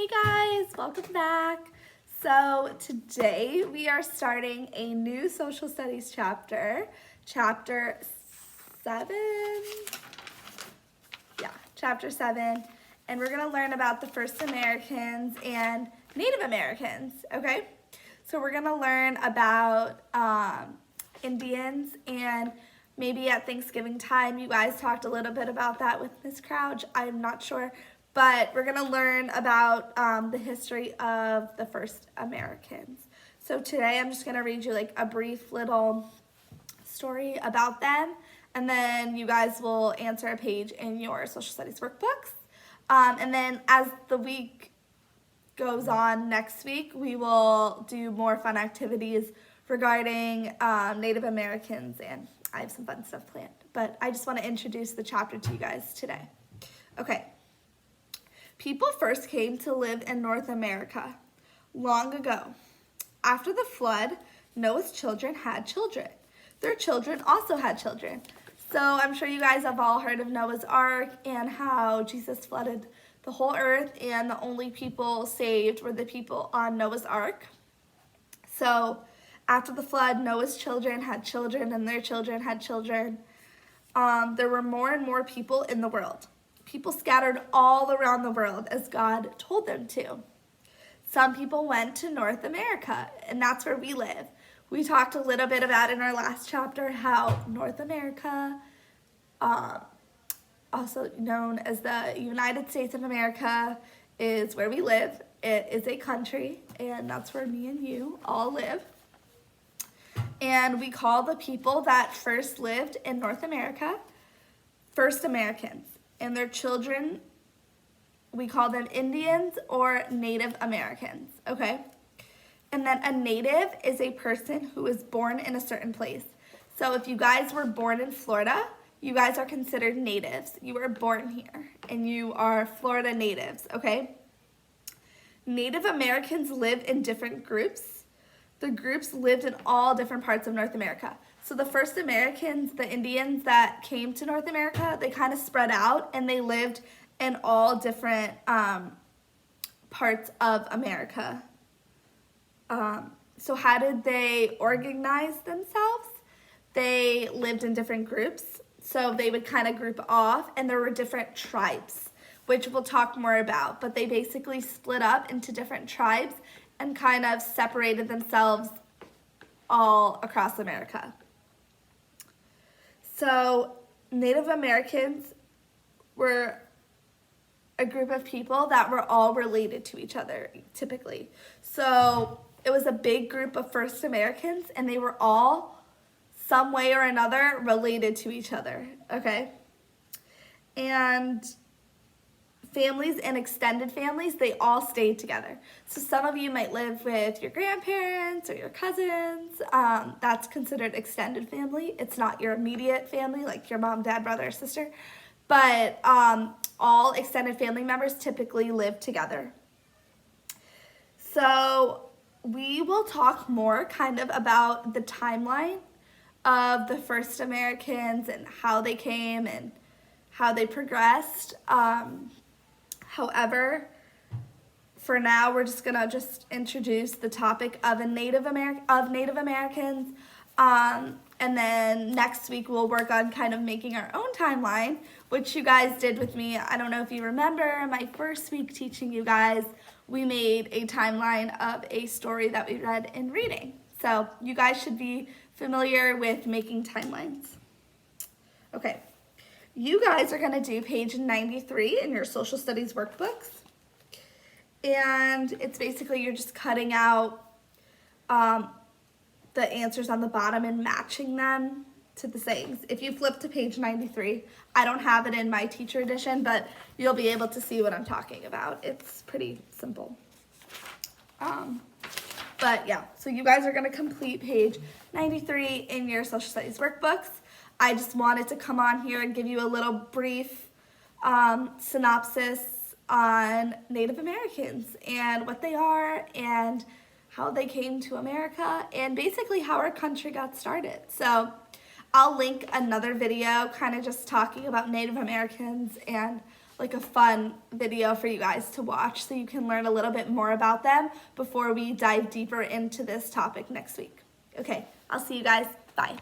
Hey guys, welcome back. So today we are starting a new social studies chapter, chapter 7. Yeah, chapter 7. And we're gonna learn about the first Americans and Native Americans, okay? So we're gonna learn about Indians, and maybe at Thanksgiving time you guys talked a little bit about that with Miss Crouch. I'm not sure. But we're going to learn about the history of the first Americans. So today I'm just going to read you like a brief little story about them, and then you guys will answer a page in your social studies workbooks. And then as the week goes on next week, we will do more fun activities regarding Native Americans, and I have some fun stuff planned. But I just want to introduce the chapter to you guys today. Okay. People first came to live in North America long ago. After the flood, Noah's children had children. Their children also had children. So I'm sure you guys have all heard of Noah's Ark and how Jesus flooded the whole earth, and the only people saved were the people on Noah's Ark. So after the flood, Noah's children had children and their children had children. There were more and more people in the world. People scattered all around the world as God told them to. Some people went to North America, and that's where we live. We talked a little bit about in our last chapter how North America, also known as the United States of America, is where we live. It is a country, and that's where me and you all live. And we call the people that first lived in North America first Americans. And their children, we call them Indians or Native Americans, okay? And then a native is a person who is born in a certain place. So if you guys were born in Florida, you guys are considered natives. You were born here, and you are Florida natives, okay? Native Americans live in different groups. The groups lived in all different parts of North America. So the first Americans, the Indians that came to North America, they kind of spread out and they lived in all different parts of America. So how did they organize themselves? They lived in different groups. So they would kind of group off, and there were different tribes, which we'll talk more about. But they basically split up into different tribes and kind of separated themselves all across America. So Native Americans were a group of people that were all related to each other, typically. So it was a big group of first Americans, and they were all some way or another related to each other, okay? And families and extended families, they all stayed together. So some of you might live with your grandparents or your cousins. That's considered extended family. It's not your immediate family, like your mom, dad, brother, or sister. But all extended family members typically live together. So we will talk more kind of about the timeline of the first Americans and how they came and how they progressed. However, for now, we're just gonna introduce the topic of Native Americans, and then next week we'll work on kind of making our own timeline, which you guys did with me. I don't know if you remember my first week teaching you guys, we made a timeline of a story that we read in reading. So you guys should be familiar with making timelines. Okay. You guys are going to do page 93 in your social studies workbooks. And it's basically you're just cutting out the answers on the bottom and matching them to the sayings. If you flip to page 93, I don't have it in my teacher edition, but you'll be able to see what I'm talking about. It's pretty simple. But yeah, so you guys are going to complete page 93 in your social studies workbooks. I just wanted to come on here and give you a little brief synopsis on Native Americans and what they are and how they came to America and basically how our country got started. So I'll link another video kind of just talking about Native Americans and like a fun video for you guys to watch so you can learn a little bit more about them before we dive deeper into this topic next week. Okay, I'll see you guys. Bye.